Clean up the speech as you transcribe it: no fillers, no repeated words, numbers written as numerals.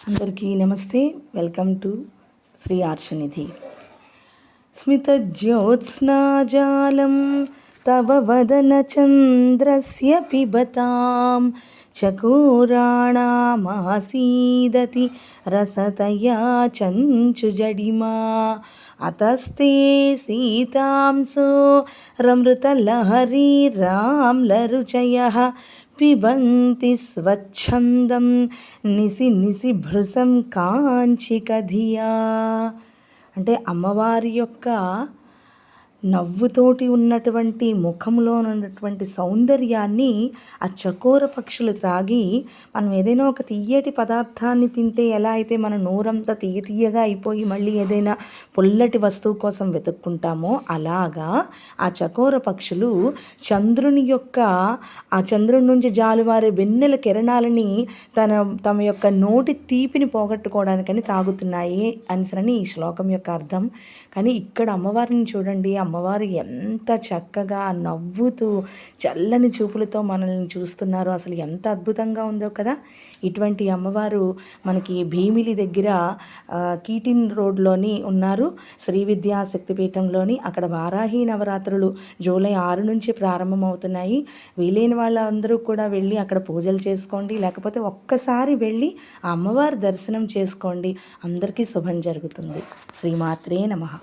అందరికీ నమస్తే. Welcome to Shri Arshanidhi. స్మితజ్యోత్స్నాజాలం తవ వదన చంద్రస్య పిబతాం చకోరాణామాసీదతి రసతయా చంచుజడిమా అతస్తే సీతాంసో రమృతలహరీ రామ్లరుచయః పిబంతి స్వచ్ఛందం నిసి నిసి భృసం కాంచికధియా. అంటే అమ్మవారి యొక్క నవ్వుతోటి ఉన్నటువంటి ముఖంలో ఉన్నటువంటి సౌందర్యాన్ని ఆ చకోర పక్షులు త్రాగి, మనం ఏదైనా ఒక తీయటి పదార్థాన్ని తింటే ఎలా అయితే మన నోరంతా తీయగా అయిపోయి మళ్ళీ ఏదైనా పుల్లటి వస్తువు కోసం వెతుక్కుంటామో, అలాగా ఆ చకోర పక్షులు ఆ చంద్రుని నుంచి జాలువారే వెన్నెల కిరణాలని తమ యొక్క నోటి తీపిని పోగొట్టుకోవడానికని తాగుతున్నాయి అనిసరని ఈ శ్లోకం యొక్క అర్థం. కానీ ఇక్కడ అమ్మవారిని చూడండి, అమ్మవారు ఎంత చక్కగా నవ్వుతూ చల్లని చూపులతో మనల్ని చూస్తున్నారు. అసలు ఎంత అద్భుతంగా ఉందో కదా. ఇటువంటి అమ్మవారు మనకి భీమిలి దగ్గర కీటిన్ రోడ్లోని ఉన్నారు, శ్రీ విద్యా శక్తిపీఠంలోని. అక్కడ వారాహి నవరాత్రులు జూలై 6 నుంచి ప్రారంభమవుతున్నాయి. వీలైన వాళ్ళందరూ కూడా వెళ్ళి అక్కడ పూజలు చేసుకోండి, లేకపోతే ఒక్కసారి వెళ్ళి ఆ అమ్మవారి దర్శనం చేసుకోండి. అందరికీ శుభం జరుగుతుంది. శ్రీమాత్రే నమః.